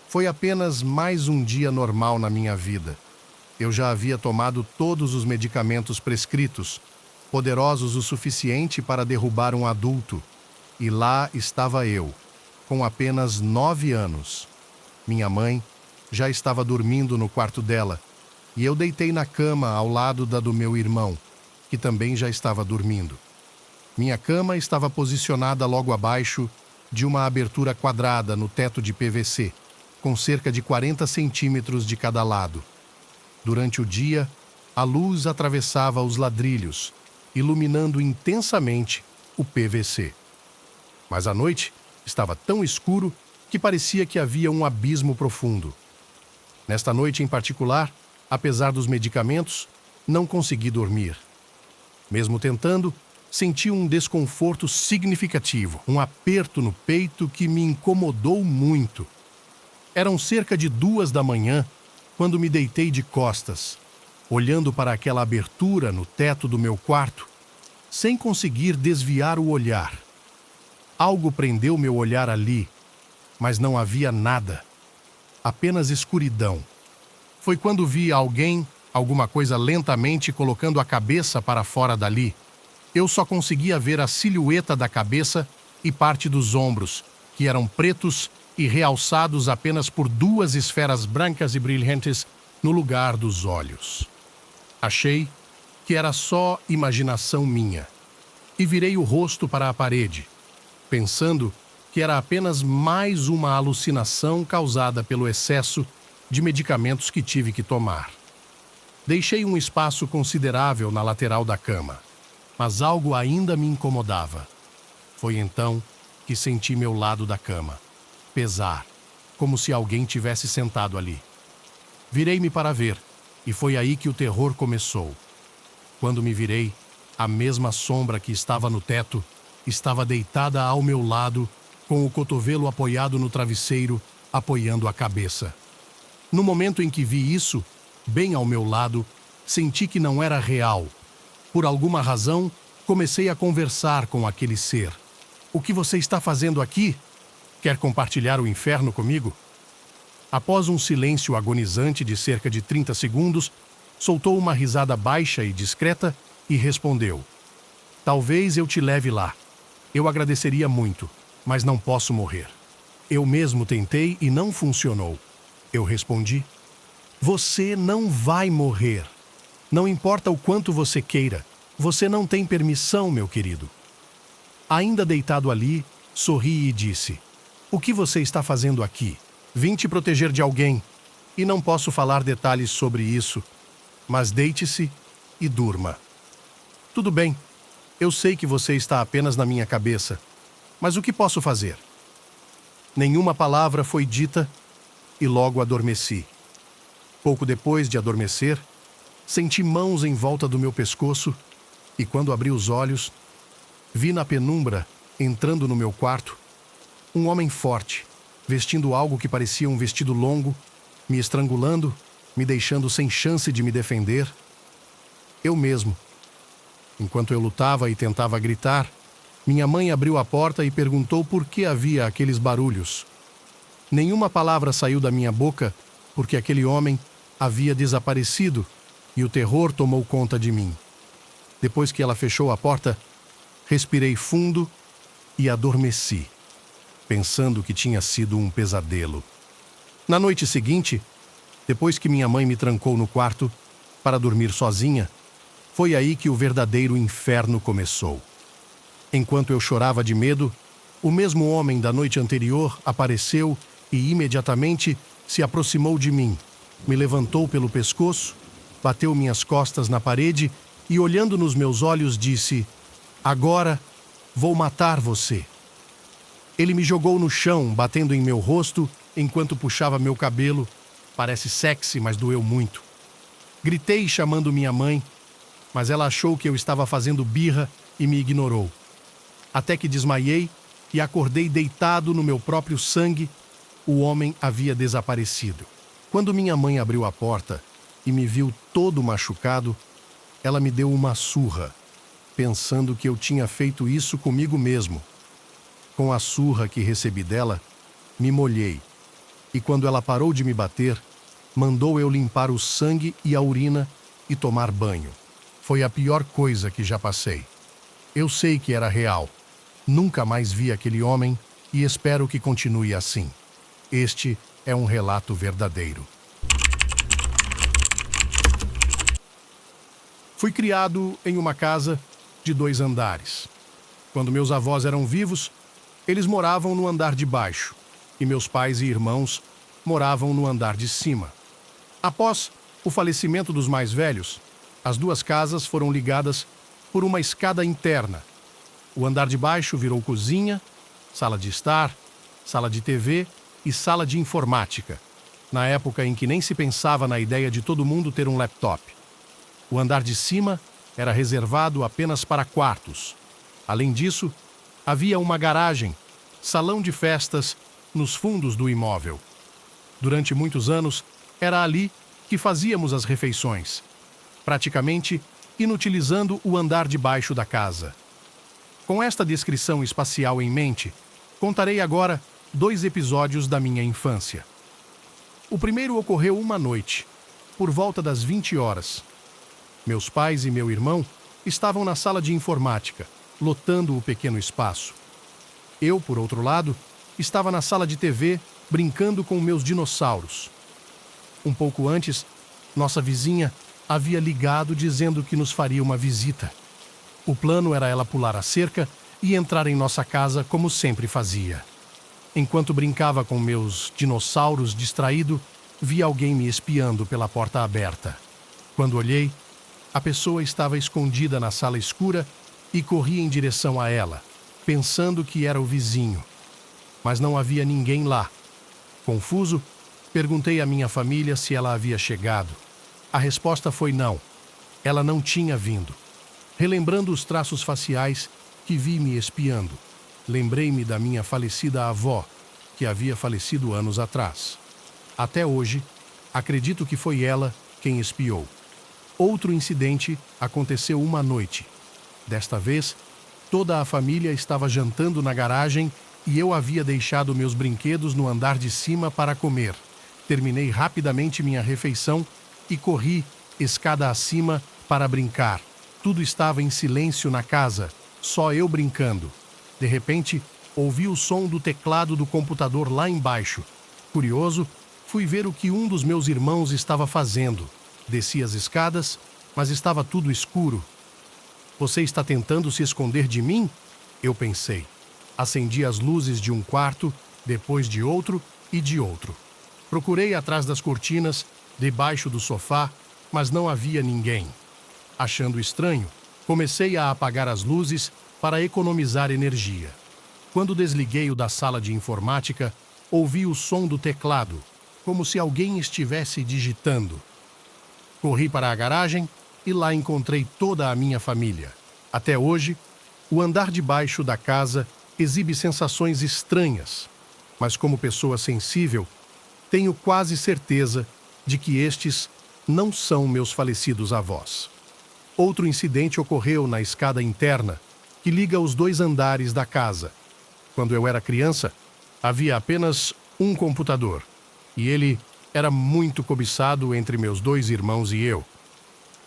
Foi apenas mais um dia normal na minha vida. Eu já havia tomado todos os medicamentos prescritos, poderosos o suficiente para derrubar um adulto. E lá estava eu, com apenas 9 anos. Minha mãe já estava dormindo no quarto dela, e eu deitei na cama ao lado da do meu irmão, que também já estava dormindo. Minha cama estava posicionada logo abaixo de uma abertura quadrada no teto de PVC, com cerca de 40 centímetros de cada lado. Durante o dia, a luz atravessava os ladrilhos, iluminando intensamente o PVC. Mas à noite estava tão escuro que parecia que havia um abismo profundo. Nesta noite em particular, apesar dos medicamentos, não consegui dormir. Mesmo tentando, senti um desconforto significativo, um aperto no peito que me incomodou muito. Eram cerca de 2 da manhã quando me deitei de costas, olhando para aquela abertura no teto do meu quarto, sem conseguir desviar o olhar. Algo prendeu meu olhar ali, mas não havia nada. Apenas escuridão. Foi quando vi alguma coisa lentamente colocando a cabeça para fora dali. Eu só conseguia ver a silhueta da cabeça e parte dos ombros, que eram pretos e realçados apenas por 2 esferas brancas e brilhantes no lugar dos olhos. Achei que era só imaginação minha, e virei o rosto para a parede, pensando que era apenas mais uma alucinação causada pelo excesso de medicamentos que tive que tomar. Deixei um espaço considerável na lateral da cama, mas algo ainda me incomodava. Foi então que senti meu lado da cama pesar, como se alguém tivesse sentado ali. Virei-me para ver, e foi aí que o terror começou. Quando me virei, a mesma sombra que estava no teto estava deitada ao meu lado, com o cotovelo apoiado no travesseiro, apoiando a cabeça. No momento em que vi isso, bem ao meu lado, senti que não era real. Por alguma razão, comecei a conversar com aquele ser. "O que você está fazendo aqui? Quer compartilhar o inferno comigo?" Após um silêncio agonizante de cerca de 30 segundos, soltou uma risada baixa e discreta e respondeu: "Talvez eu te leve lá. Eu agradeceria muito, mas não posso morrer." "Eu mesmo tentei e não funcionou." Eu respondi: "Você não vai morrer. Não importa o quanto você queira, você não tem permissão, meu querido." Ainda deitado ali, sorri e disse: "O que você está fazendo aqui? Vim te proteger de alguém, e não posso falar detalhes sobre isso, mas deite-se e durma." "Tudo bem, eu sei que você está apenas na minha cabeça, mas o que posso fazer?" Nenhuma palavra foi dita e logo adormeci. Pouco depois de adormecer, senti mãos em volta do meu pescoço e, quando abri os olhos, vi na penumbra, entrando no meu quarto, um homem forte, vestindo algo que parecia um vestido longo, me estrangulando, me deixando sem chance de me defender. Eu mesmo. Enquanto eu lutava e tentava gritar, minha mãe abriu a porta e perguntou por que havia aqueles barulhos. Nenhuma palavra saiu da minha boca, porque aquele homem havia desaparecido e o terror tomou conta de mim. Depois que ela fechou a porta, respirei fundo e adormeci, pensando que tinha sido um pesadelo. Na noite seguinte, depois que minha mãe me trancou no quarto para dormir sozinha, foi aí que o verdadeiro inferno começou. Enquanto eu chorava de medo, o mesmo homem da noite anterior apareceu e imediatamente se aproximou de mim, me levantou pelo pescoço, bateu minhas costas na parede e, olhando nos meus olhos, disse: "Agora vou matar você." Ele me jogou no chão, batendo em meu rosto enquanto puxava meu cabelo. Parece sexy, mas doeu muito. Gritei chamando minha mãe, mas ela achou que eu estava fazendo birra e me ignorou. Até que desmaiei e acordei deitado no meu próprio sangue. O homem havia desaparecido. Quando minha mãe abriu a porta e me viu todo machucado, ela me deu uma surra, pensando que eu tinha feito isso comigo mesmo. Com a surra que recebi dela, me molhei e quando ela parou de me bater, mandou eu limpar o sangue e a urina e tomar banho. Foi a pior coisa que já passei. Eu sei que era real. Nunca mais vi aquele homem e espero que continue assim. Este é um relato verdadeiro. Fui criado em uma casa de 2 andares. Quando meus avós eram vivos, eles moravam no andar de baixo e meus pais e irmãos moravam no andar de cima. Após o falecimento dos mais velhos, as 2 casas foram ligadas por uma escada interna. O andar de baixo virou cozinha, sala de estar, sala de TV e sala de informática, na época em que nem se pensava na ideia de todo mundo ter um laptop. O andar de cima era reservado apenas para quartos. Além disso, havia uma garagem, salão de festas, nos fundos do imóvel. Durante muitos anos, era ali que fazíamos as refeições, praticamente inutilizando o andar de baixo da casa. Com esta descrição espacial em mente, contarei agora 2 episódios da minha infância. O primeiro ocorreu uma noite, por volta das 20 horas. Meus pais e meu irmão estavam na sala de informática, lotando o pequeno espaço. Eu, por outro lado, estava na sala de TV, brincando com meus dinossauros. Um pouco antes, nossa vizinha havia ligado dizendo que nos faria uma visita. O plano era ela pular a cerca e entrar em nossa casa como sempre fazia. Enquanto brincava com meus dinossauros distraído, vi alguém me espiando pela porta aberta. Quando olhei, a pessoa estava escondida na sala escura e corri em direção a ela, pensando que era o vizinho. Mas não havia ninguém lá. Confuso, perguntei à minha família se ela havia chegado. A resposta foi não. Ela não tinha vindo. Relembrando os traços faciais que vi me espiando, lembrei-me da minha falecida avó, que havia falecido anos atrás. Até hoje, acredito que foi ela quem espiou. Outro incidente aconteceu uma noite. Desta vez, toda a família estava jantando na garagem e eu havia deixado meus brinquedos no andar de cima para comer. Terminei rapidamente minha refeição e corri escada acima para brincar. Tudo estava em silêncio na casa, só eu brincando. De repente, ouvi o som do teclado do computador lá embaixo. Curioso, fui ver o que um dos meus irmãos estava fazendo. Desci as escadas, mas estava tudo escuro. Você está tentando se esconder de mim? Eu pensei. Acendi as luzes de um quarto, depois de outro e de outro. Procurei atrás das cortinas, debaixo do sofá, mas não havia ninguém. Achando estranho, comecei a apagar as luzes para economizar energia. Quando desliguei o da sala de informática, ouvi o som do teclado, como se alguém estivesse digitando. Corri para a garagem e lá encontrei toda a minha família. Até hoje, o andar de baixo da casa exibe sensações estranhas, mas como pessoa sensível, tenho quase certeza de que estes não são meus falecidos avós. Outro incidente ocorreu na escada interna, que liga os 2 andares da casa. Quando eu era criança, havia apenas um computador, e ele era muito cobiçado entre meus 2 irmãos e eu.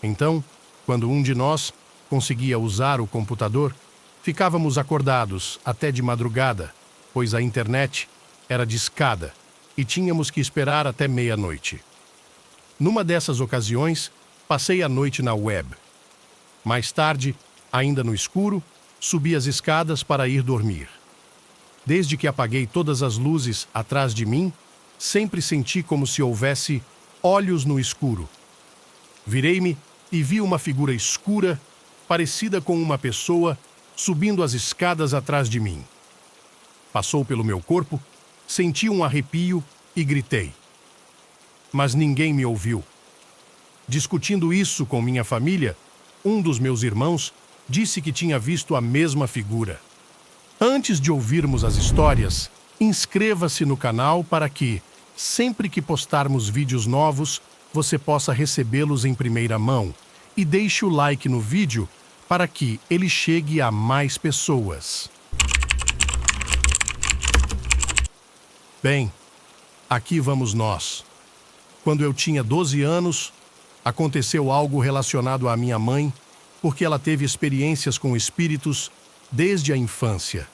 Então, quando um de nós conseguia usar o computador, ficávamos acordados até de madrugada, pois a internet era discada e tínhamos que esperar até meia-noite. Numa dessas ocasiões, passei a noite na web. Mais tarde, ainda no escuro, subi as escadas para ir dormir. Desde que apaguei todas as luzes atrás de mim, sempre senti como se houvesse olhos no escuro. Virei-me e vi uma figura escura, parecida com uma pessoa, subindo as escadas atrás de mim. Passou pelo meu corpo, senti um arrepio e gritei. Mas ninguém me ouviu. Discutindo isso com minha família, um dos meus irmãos disse que tinha visto a mesma figura. Antes de ouvirmos as histórias, inscreva-se no canal para que, sempre que postarmos vídeos novos, você possa recebê-los em primeira mão e deixe o like no vídeo para que ele chegue a mais pessoas. Bem, Aqui vamos nós. Quando eu tinha 12 anos, aconteceu algo relacionado à minha mãe, porque ela teve experiências com espíritos desde a infância.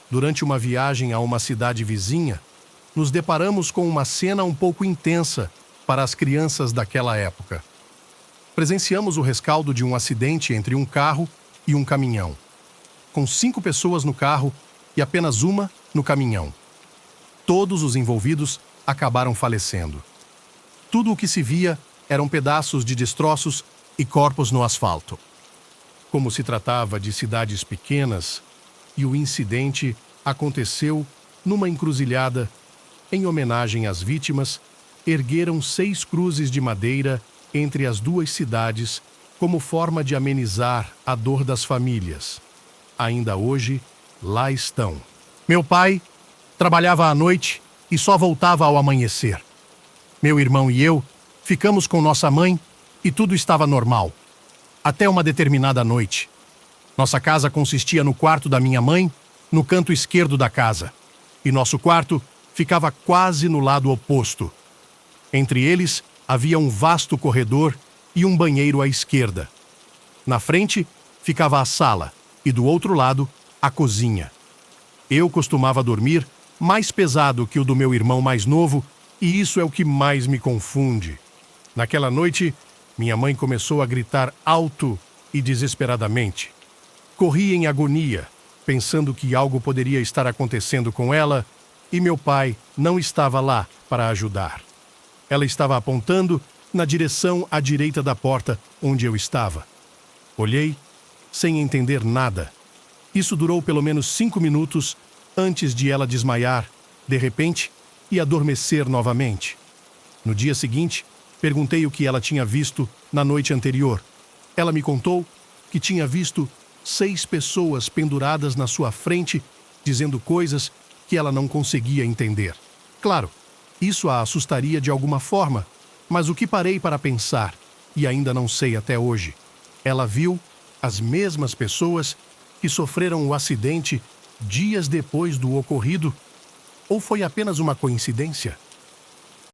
Durante uma viagem a uma cidade vizinha, nos deparamos com uma cena um pouco intensa para as crianças daquela época. Presenciamos o rescaldo de um acidente entre um carro e um caminhão, com 5 pessoas no carro e apenas uma no caminhão. Todos os envolvidos acabaram falecendo. Tudo o que se via eram pedaços de destroços e corpos no asfalto. Como se tratava de cidades pequenas, e o incidente aconteceu numa encruzilhada, em homenagem às vítimas, ergueram 6 cruzes de madeira entre as 2 cidades como forma de amenizar a dor das famílias. Ainda hoje, lá estão. Meu pai trabalhava à noite e só voltava ao amanhecer. Meu irmão e eu ficamos com nossa mãe e tudo estava normal. Até uma determinada noite. Nossa casa consistia no quarto da minha mãe, no canto esquerdo da casa, e nosso quarto ficava quase no lado oposto. Entre eles havia um vasto corredor e um banheiro à esquerda. Na frente ficava a sala e do outro lado a cozinha. Eu costumava dormir mais pesado que o do meu irmão mais novo, e isso é o que mais me confunde. Naquela noite, minha mãe começou a gritar alto e desesperadamente. Corri em agonia, pensando que algo poderia estar acontecendo com ela, e meu pai não estava lá para ajudar. Ela estava apontando na direção à direita da porta onde eu estava. Olhei, sem entender nada. Isso durou pelo menos 5 minutos antes de ela desmaiar, de repente, e adormecer novamente. No dia seguinte, perguntei o que ela tinha visto na noite anterior. Ela me contou que tinha visto 6 pessoas penduradas na sua frente, dizendo coisas que ela não conseguia entender. Claro, isso a assustaria de alguma forma, mas o que parei para pensar, e ainda não sei até hoje, ela viu as mesmas pessoas que sofreram o acidente dias depois do ocorrido? Ou foi apenas uma coincidência?